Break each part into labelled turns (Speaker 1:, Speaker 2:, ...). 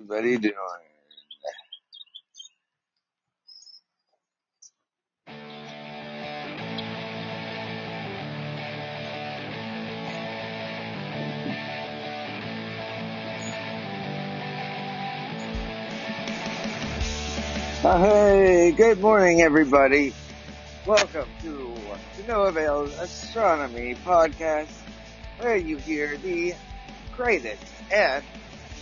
Speaker 1: Everybody doing? Hey, good morning, everybody. Welcome to No Avail Astronomy Podcast, where you hear the greatest and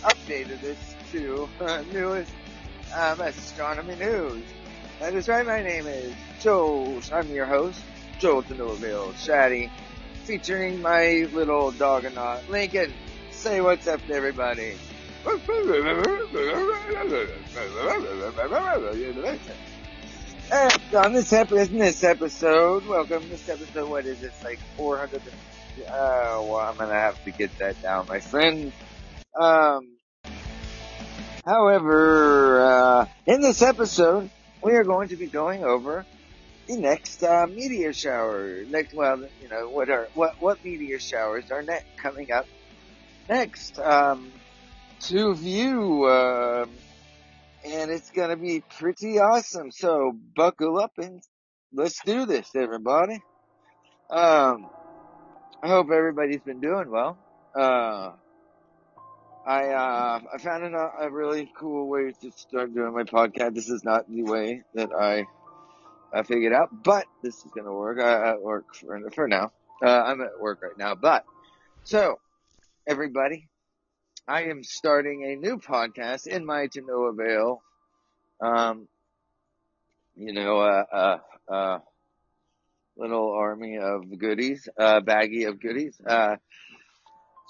Speaker 1: updated to newest astronomy news. That is right. My name is Joel. I'm your host, Joel the No Avail Shaddy, featuring my little dog and not Lincoln. Say what's up to everybody. And on this episode, welcome. This episode, what is this, like 400? Well, I'm gonna have to get that down, my friend. However, in this episode, we are going to be going over the next meteor shower. What meteor showers are coming up next to view, and it's gonna be pretty awesome. So buckle up and let's do this, everybody. I hope everybody's been doing well. I found a really cool way to start doing my podcast. This is not the way that I figured out, but this is gonna work. Work for now. I'm at work right now, but so everybody, I am starting a new podcast in my to no avail. Little army of goodies, baggie of goodies.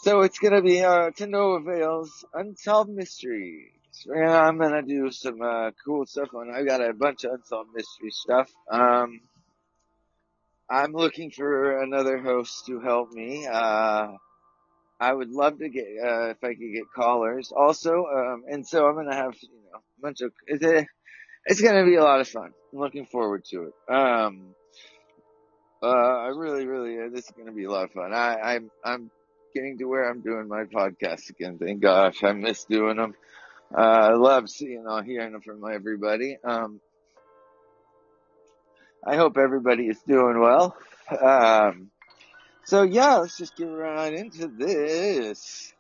Speaker 1: So it's gonna be to no avail's Unsolved Mysteries. Yeah, I'm gonna do some cool stuff on. I got a bunch of unsolved mystery stuff. I'm looking for another host to help me. I would love to get if I could get callers also. And so I'm gonna have a bunch of. It's gonna be a lot of fun. I'm looking forward to it. I really, this is gonna be a lot of fun. I'm getting to where I'm doing my podcast again. Thank gosh, I miss doing them. I love hearing from everybody. I hope everybody is doing well. So yeah, let's just get right into this.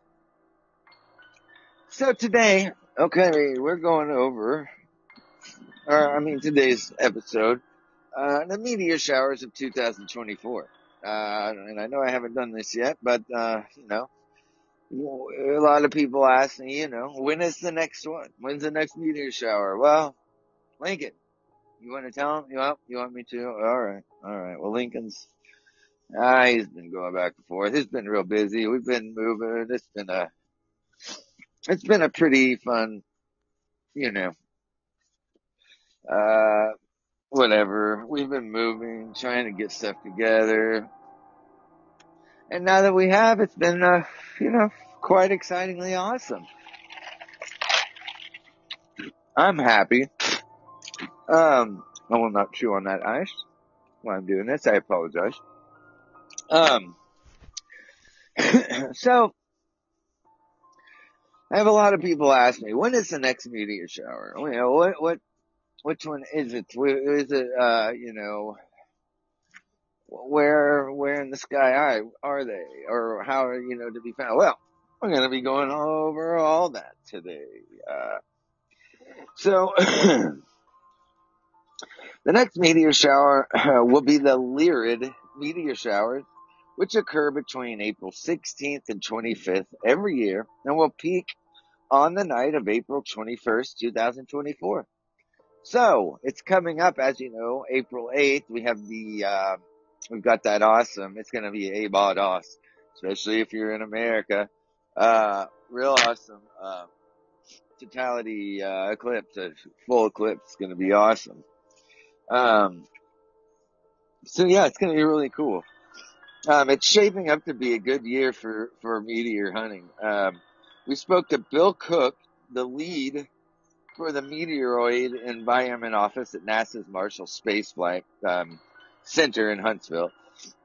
Speaker 1: So today, we're going over, today's episode, the meteor showers of 2024. And I know I haven't done this yet, but, a lot of people ask me, when is the next one? When's the next meteor shower? Well, Lincoln, you want to tell him? You want me to? All right. Well, Lincoln's, he's been going back and forth. He's been real busy. We've been moving. It's been a pretty fun, uh, whatever. We've been moving, trying to get stuff together. And now that we have, it's been, quite excitingly awesome. I'm happy. I will not chew on that ice while I'm doing this. I apologize. So, I have a lot of people ask me, when is the next meteor shower? Which one is it? Is it, where in the sky are they? Or how are, to be found? Well, we're going to be going over all that today. So, the next meteor shower will be the Lyrid meteor showers, which occur between April 16th and 25th every year, and will peak on the night of April 21st, 2024. So, it's coming up, as you know, April 8th. We have we've got that awesome. It's going to be ABOD-OS, especially if you're in America. Real awesome. Totality, eclipse, a full eclipse. It's going to be awesome. So yeah, it's going to be really cool. It's shaping up to be a good year for meteor hunting. We spoke to Bill Cook, the lead for the Meteoroid Environment Office at NASA's Marshall Space Flight Center in Huntsville,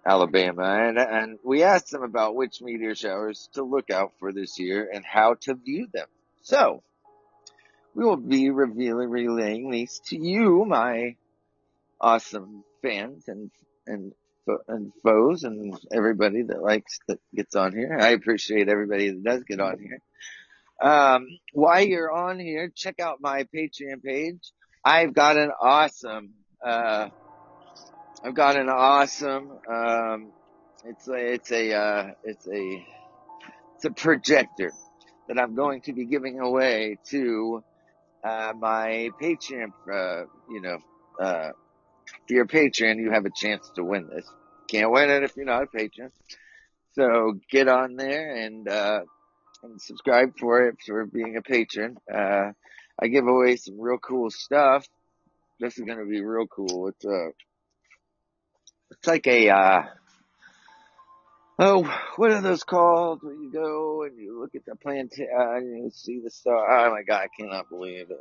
Speaker 1: Alabama, and we asked them about which meteor showers to look out for this year and how to view them. So, we will be relaying these to you, my awesome fans and foes and everybody that gets on here. I appreciate everybody that does get on here. While you're on here, check out my Patreon page. I've got an awesome, it's a projector that I'm going to be giving away to, my Patreon, if you're a patron, you have a chance to win this. Can't win it if you're not a patron. So get on there and subscribe for being a patron. I give away some real cool stuff. This is going to be real cool. It's like what are those called? Where you go and you look at the plant, and you see the star. Oh my God, I cannot believe it.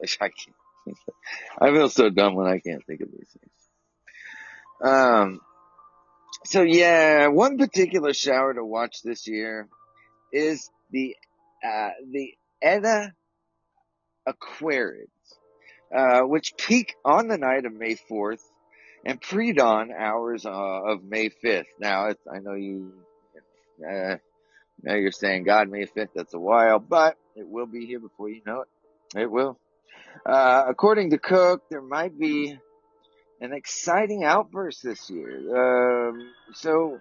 Speaker 1: I feel so dumb when I can't think of these things. So yeah, one particular shower to watch this year is the Eta Aquarids, which peak on the night of May 4th and pre-dawn hours of May 5th. Now, I know now you're saying, God, May 5th, that's a while, but it will be here before you know it. It will. According to Cook, there might be an exciting outburst this year. So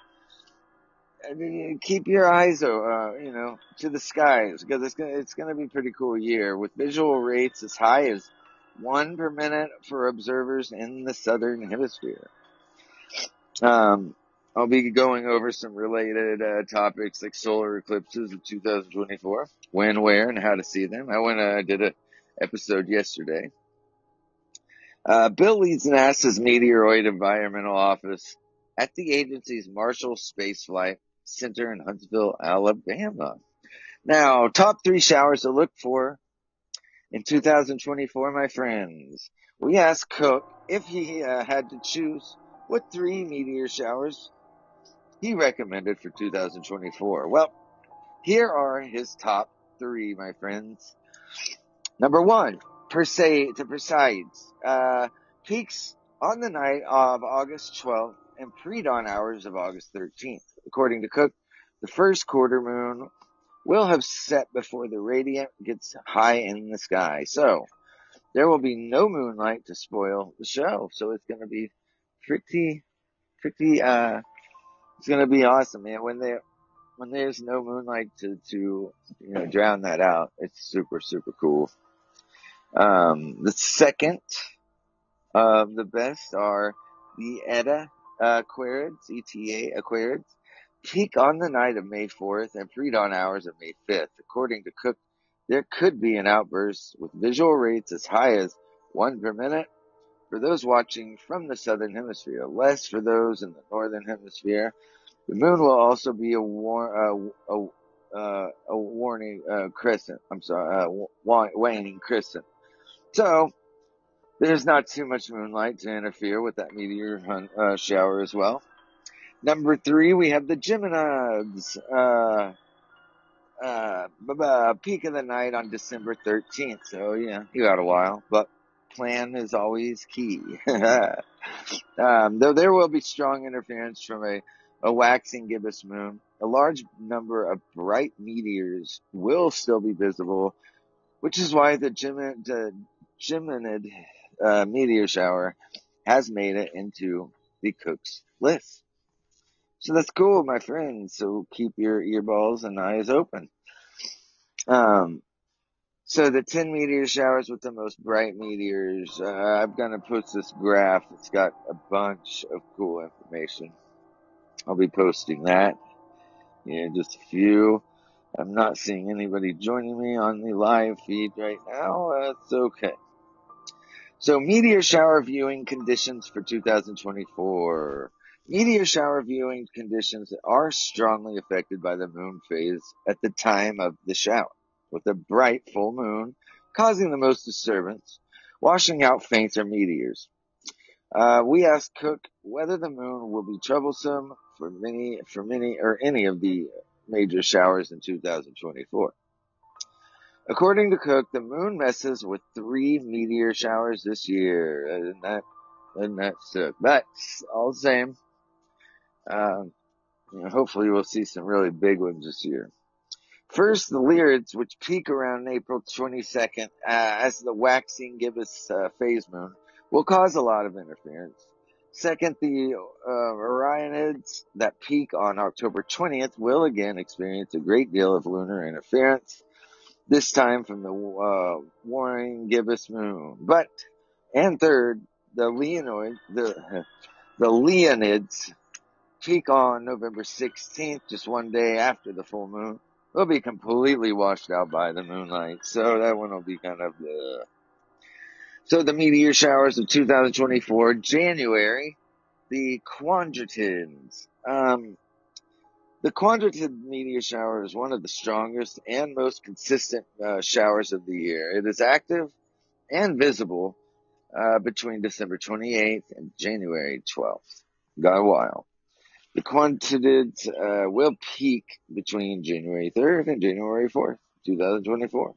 Speaker 1: keep your eyes, to the skies, because it's gonna be a pretty cool year with visual rates as high as 1 per minute for observers in the southern hemisphere. I'll be going over some related topics like solar eclipses of 2024, when, where, and how to see them. I did an episode yesterday. Bill leads NASA's Meteoroid Environmental Office at the agency's Marshall Space Flight Center in Huntsville, Alabama. Now, top 3 showers to look for in 2024, my friends. We asked Cook if he had to choose what 3 meteor showers he recommended for 2024. Well, here are his top 3, my friends. Number 1, Perseids. Peaks on the night of August 12th and pre-dawn hours of August 13th. According to Cook, the first quarter moon will have set before the radiant gets high in the sky. So, there will be no moonlight to spoil the show. So it's going to be pretty, it's going to be awesome, man. When there's no moonlight to drown that out, it's super, super cool. The second of the best are the Eta Aquarids, ETA Aquarids. Peak on the night of May 4th and pre-dawn hours of May 5th. According to Cook, there could be an outburst with visual rates as high as 1 per minute for those watching from the southern hemisphere, less for those in the northern hemisphere. The moon will also be a warning crescent. Waning crescent. So there's not too much moonlight to interfere with that meteor shower as well. Number 3, we have the Geminids. Peak of the night on December 13th. So, yeah, you got a while. But plan is always key. Though there will be strong interference from a waxing gibbous moon, a large number of bright meteors will still be visible, which is why the Geminid meteor shower has made it into the Cook's list. So that's cool, my friends. So keep your earballs and eyes open. So the 10 meteor showers with the most bright meteors. I'm going to post this graph. It's got a bunch of cool information. I'll be posting that. Yeah, just a few. I'm not seeing anybody joining me on the live feed right now. That's okay. So meteor shower viewing conditions for 2024. Meteor shower viewing conditions are strongly affected by the moon phase at the time of the shower, with a bright full moon causing the most disturbance, washing out fainter meteors. We asked Cook whether the moon will be troublesome for any of the major showers in 2024. According to Cook, the moon messes with 3 meteor showers this year. Isn't that sick? But all the same, hopefully we'll see some really big ones this year. First, the Lyrids, which peak around April 22nd as the waxing gibbous phase moon, will cause a lot of interference. Second, the Orionids that peak on October 20th will again experience a great deal of lunar interference, this time from the warring gibbous moon. And third, the Leonids peak on November 16th, just one day after the full moon, will be completely washed out by the moonlight. So that one will be kind of the... So the meteor showers of 2024, January, the Quadrantins. The Quadrantid meteor shower is one of the strongest and most consistent showers of the year. It is active and visible between December 28th and January 12th. Got a while. The Quantids will peak between January 3rd and January 4th, 2024.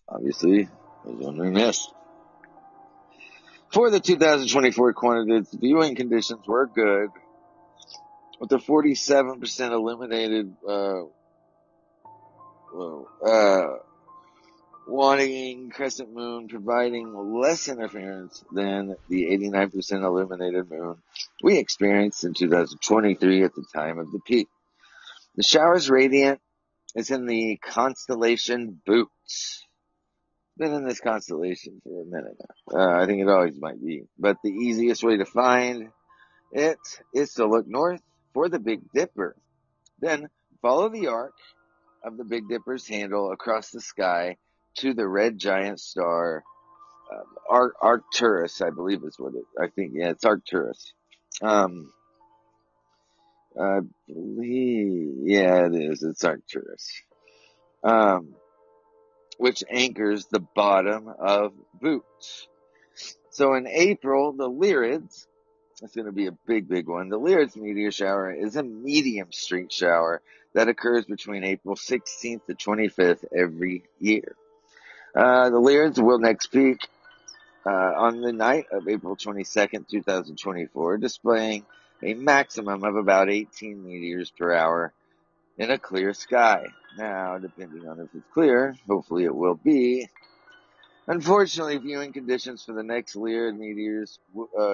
Speaker 1: Obviously, I was wondering this. For the 2024 Quantids, viewing conditions were good, with a 47% illuminated waning crescent moon providing less interference than the 89% illuminated moon we experienced in 2023 at the time of the peak. The shower's radiant is in the constellation Boots. Been in this constellation for a minute now. I think it always might be. But the easiest way to find it is to look north for the Big Dipper. Then follow the arc of the Big Dipper's handle across the sky to the red giant star, Arcturus, I believe is what it's Arcturus. I believe, it is, it's Arcturus. Which anchors the bottom of Boots. So in April, the Lyrids, it's going to be a big, big one. The Lyrids meteor shower is a medium strength shower that occurs between April 16th to 25th every year. The Lyrids will next peak on the night of April 22nd, 2024, displaying a maximum of about 18 meteors per hour in a clear sky. Now, depending on if it's clear, hopefully it will be. Unfortunately, viewing conditions for the next Lyrid meteors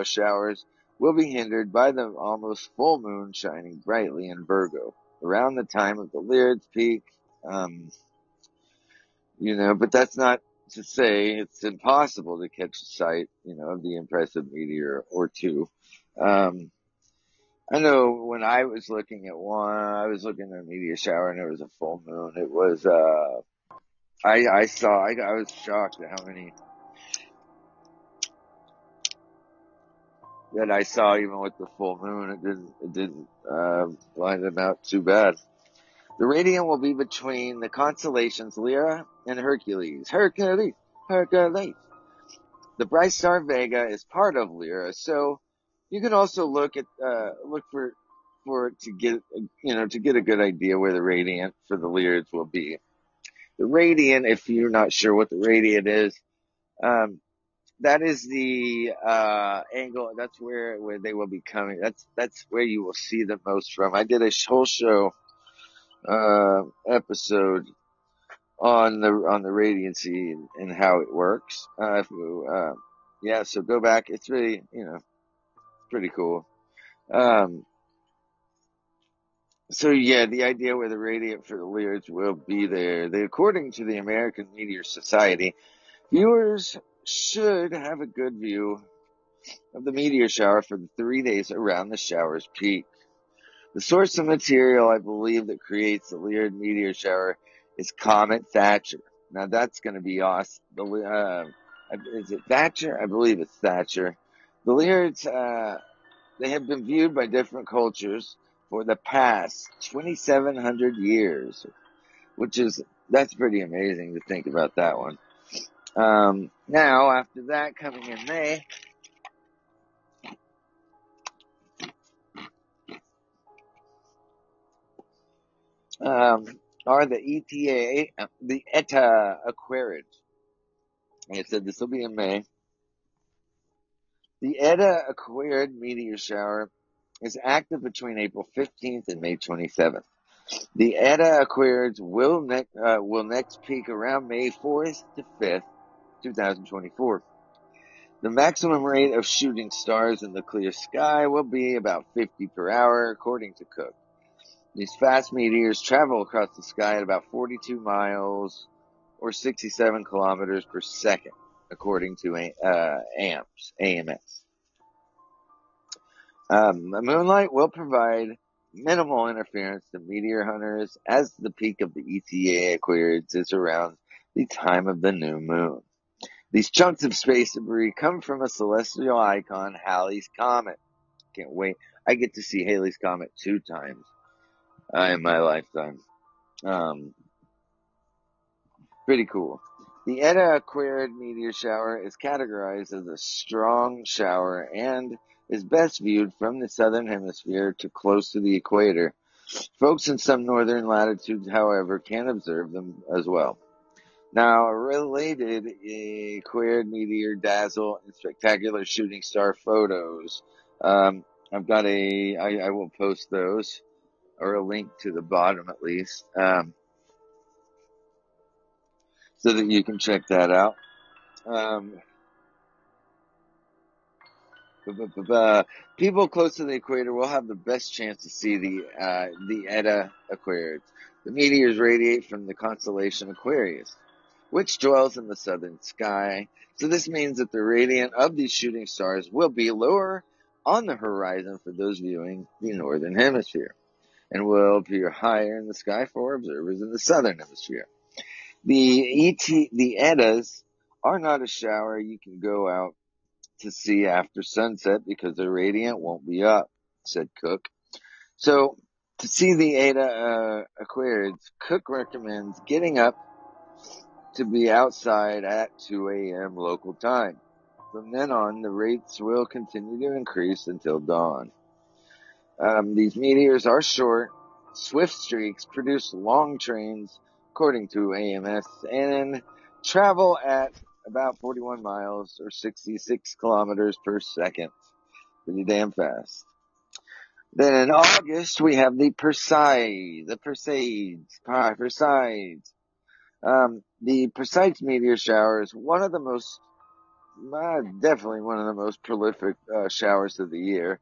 Speaker 1: showers will be hindered by the almost full moon shining brightly in Virgo around the time of the Lyrid's peak. But that's not to say it's impossible to catch a sight, of the impressive meteor or two. I know when I was looking at one, I was looking at a meteor shower and there was a full moon. It was, I was shocked at how many that I saw even with the full moon. It didn't blind them out too bad. The radiant will be between the constellations Lyra and Hercules. Hercules! The bright star Vega is part of Lyra, so you can also look for it to get a good idea where the radiant for the Lyrids will be. The radiant, if you're not sure what the radiant is, that is the angle. That's where they will be coming. That's where you will see the most from. I did a whole show episode on the radiancy and how it works. So go back. It's really pretty cool. The idea where the radiant for the Lyrids will be there. According to the American Meteor Society, viewers should have a good view of the meteor shower for the 3 days around the shower's peak. The source of material, I believe, that creates the Lyrid meteor shower is Comet Thatcher. Now that's going to be awesome. Is it Thatcher? I believe it's Thatcher. The Lyrids, they have been viewed by different cultures for the past 2,700 years, that's pretty amazing to think about that one. Now, after that, coming in May, are the Eta Aquarids. Like I said, this will be in May. The Eta Aquarid meteor shower is active between April 15th and May 27th. The Eta Aquarids will next peak around May 4th to 5th, 2024. The maximum rate of shooting stars in the clear sky will be about 50 per hour, according to Cook. These fast meteors travel across the sky at about 42 miles or 67 kilometers per second, according to AMS. The moonlight will provide minimal interference to meteor hunters as the peak of the ETA Aquarids is around the time of the new moon. These chunks of space debris come from a celestial icon, Halley's Comet. Can't wait. I get to see Halley's Comet 2 times in my lifetime. Pretty cool. The Eta Aquarid meteor shower is categorized as a strong shower and is best viewed from the southern hemisphere to close to the equator. Folks in some northern latitudes, however, can observe them as well. Now, a related Aquarid meteor dazzle and spectacular shooting star photos. I've got I will post those, or a link to the bottom at least, so that you can check that out. People close to the equator will have the best chance to see the Eta Aquarids. The meteors radiate from the constellation Aquarius, which dwells in the southern sky. So this means that the radiance of these shooting stars will be lower on the horizon for those viewing the northern hemisphere, and will appear higher in the sky for observers in the southern hemisphere. The Etas are not a shower you can go out to see after sunset because the radiant won't be up, said Cook. So, to see the Eta Aquarids, Cook recommends getting up to be outside at 2 a.m. local time. From then on, the rates will continue to increase until dawn. These meteors are short, swift streaks, produce long trains, according to AMS, and travel at about 41 miles or 66 kilometers per second. Pretty damn fast. Then in August, we have the Perseids. The Perseids meteor shower is definitely one of the most prolific showers of the year,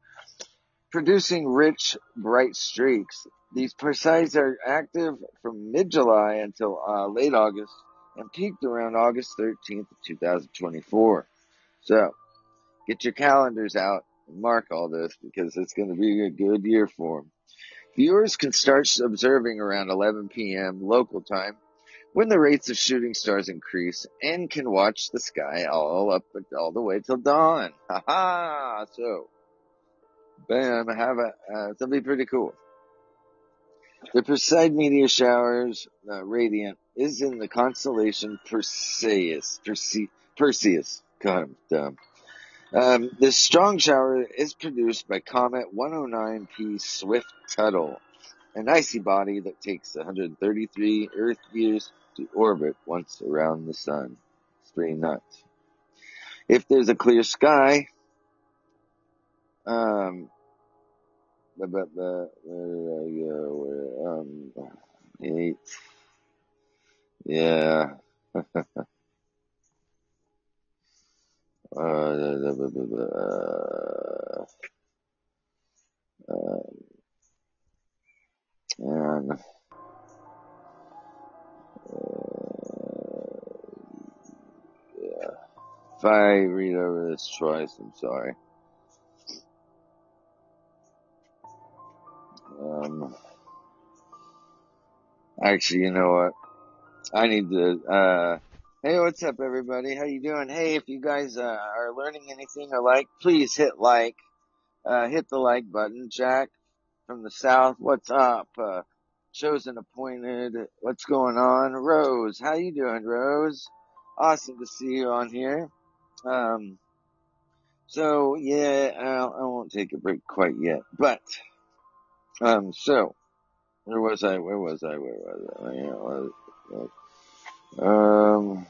Speaker 1: producing rich, bright streaks. These Perseids are active from mid-July until late August and peaked around August 13th, 2024. So, get your calendars out and mark all this because it's going to be a good year for them. Viewers can start observing around 11 p.m. local time when the rates of shooting stars increase and can watch the sky all the way till dawn. Ha ha! So, bam, it'll be pretty cool. The Perseid meteor showers, radiant, is in the constellation Perseus. God, I'm dumb. This strong shower is produced by Comet 109P Swift-Tuttle, an icy body that takes 133 Earth years to orbit once around the sun. It's pretty nuts. If there's a clear sky, where did I go? Eight. Yeah. And yeah. If I read over this twice, I'm sorry. Actually, you know what? I need to, hey, what's up, everybody? How you doing? Hey, if you guys, are learning anything or please hit like. Hit the like button. Jack from the South, what's up? Chosen Appointed, what's going on? Rose, how you doing, Rose? Awesome to see you on here. So, yeah, I won't take a break quite yet, but, so, Where was I? Um,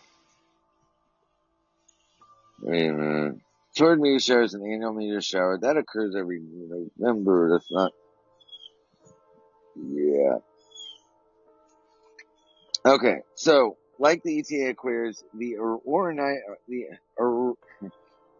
Speaker 1: Wait a minute. Toward meteor shower is an annual meteor shower that occurs every November. That's not. Yeah. Okay. So, like the ETA Aquarius, the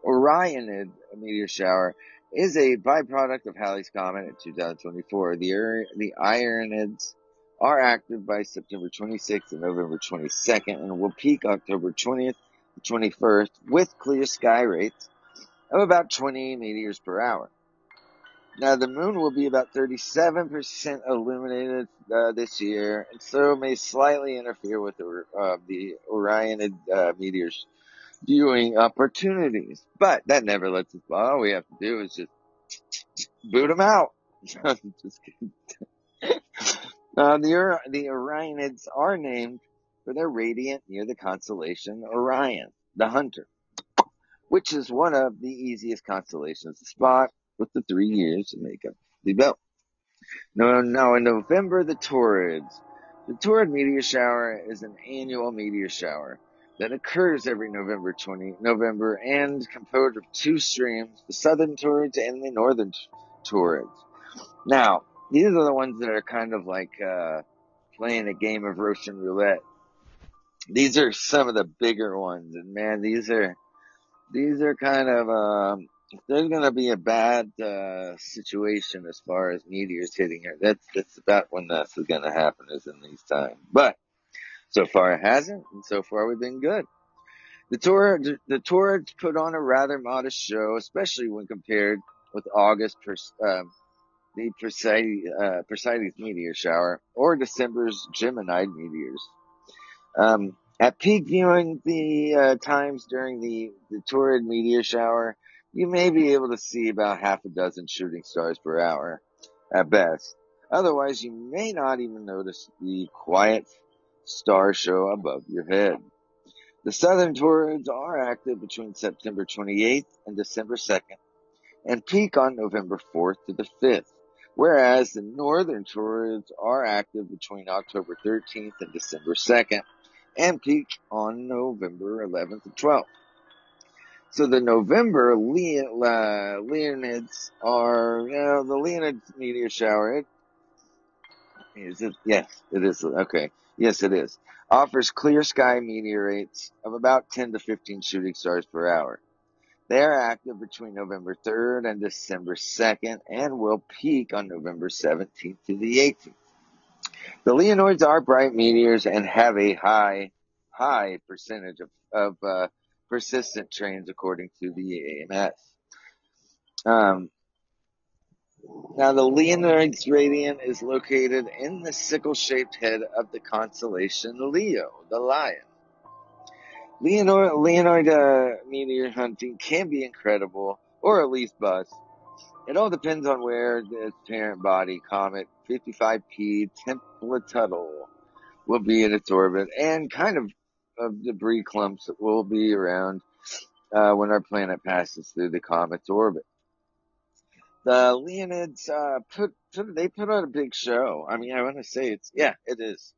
Speaker 1: Orionid meteor shower is a byproduct of Halley's Comet in 2024. The Ionids are active by September 26th and November 22nd and will peak October 20th to 21st with clear sky rates of about 20 meteors per hour. Now, the moon will be about 37% illuminated this year, and so may slightly interfere with the Orionid meteors viewing opportunities. But that never lets us. All we have to do is just boot them out. Just kidding. The Orionids are named for their radiant near the constellation Orion, the Hunter, which is one of the easiest constellations to spot with the 3 years to make up the belt. Now in November, the Taurids. The Taurid meteor shower is an annual meteor shower that occurs every November and composed of two streams, the southern Taurids and the northern Taurids. Now, these are the ones that are kind of like playing a game of Russian roulette. These are some of the bigger ones, and man, these are kind of there's going to be a bad situation as far as meteors hitting here. That's about when that's going to happen, is in these times. But so far it hasn't, and so far we've been good. The Taurids put on a rather modest show, especially when compared with the Perseids meteor shower or December's Gemini meteors. At peak viewing the times during the Taurid meteor shower, you may be able to see about half a dozen shooting stars per hour, at best. Otherwise, you may not even notice the quiet star show above your head. The southern Taurids are active between September 28th and December 2nd, and peak on November 4th to the 5th, whereas the northern Taurids are active between October 13th and December 2nd, and peak on November 11th and 12th. So the November Leonids are, the Leonid meteor shower. Is it? Yes, it is. Okay. Yes, it is. Offers clear sky meteorites of about 10 to 15 shooting stars per hour. They are active between November 3rd and December 2nd and will peak on November 17th to the 18th. The Leonids are bright meteors and have a high percentage of persistent trains, according to the AMS. Now, the Leonid's radiant is located in the sickle-shaped head of the constellation Leo, the lion. Leonid meteor hunting can be incredible, or at least bust. It all depends on where its parent body, comet 55P Templeton, will be in its orbit, and kind of debris clumps that will be around when our planet passes through the comet's orbit. The Leonids they put on a big show. I mean, I want to say it is.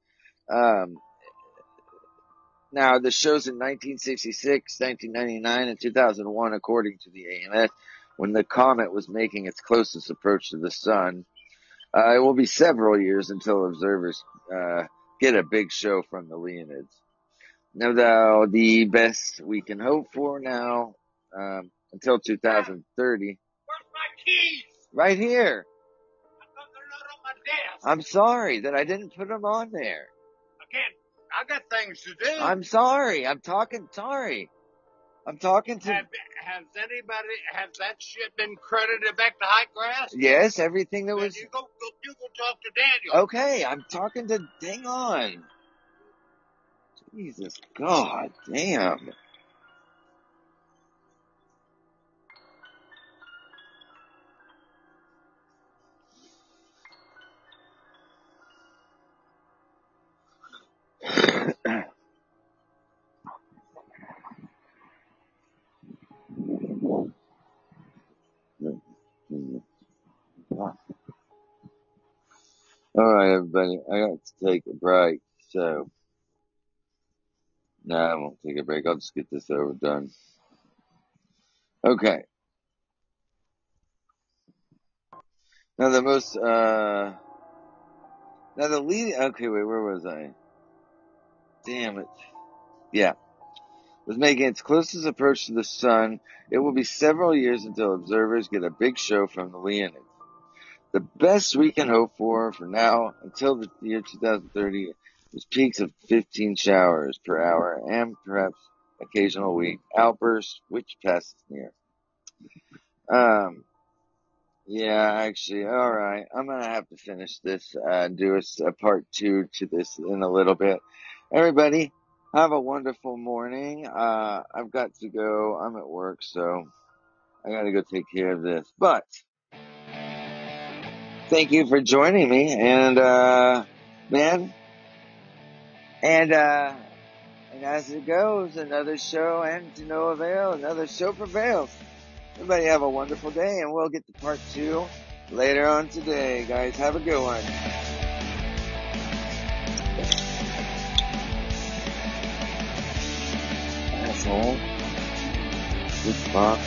Speaker 1: Now, the shows in 1966, 1999, and 2001, according to the AMS, when the comet was making its closest approach to the sun. It will be several years until observers get a big show from the Leonids. Now, though, the best we can hope for now, until 2030. Where's my keys? Right here. They're not on my desk. I'm sorry that I didn't put them on there. Again, I got things to do. I'm sorry. I'm talking to... Has that shit been credited back to Highgrass? Yes, everything that was... You go talk to Daniel. Okay, I'm talking to... Hang on. Jesus, God damn. All Alright, everybody, I got to take a break, so, no, I won't take a break, I'll just get this over done. Okay. Now the most, now the leading, okay, wait, where was I? Damn it. Yeah. With making its closest approach to the sun, it will be several years until observers get a big show from the Leonids. The best we can hope for now, until the year 2030, is peaks of 15 showers per hour and perhaps occasional weak outbursts, which passes near. Yeah, actually, alright. I'm gonna have to finish this, do a part 2 to this in a little bit. Everybody, have a wonderful morning. I've got to go. I'm at work, so I gotta go take care of this. But, thank you for joining me, and, man, and as it goes, another show and to no avail, another show prevails. Everybody have a wonderful day, and we'll get to part 2 later on today. Guys, have a good one. Asshole. Good fuck.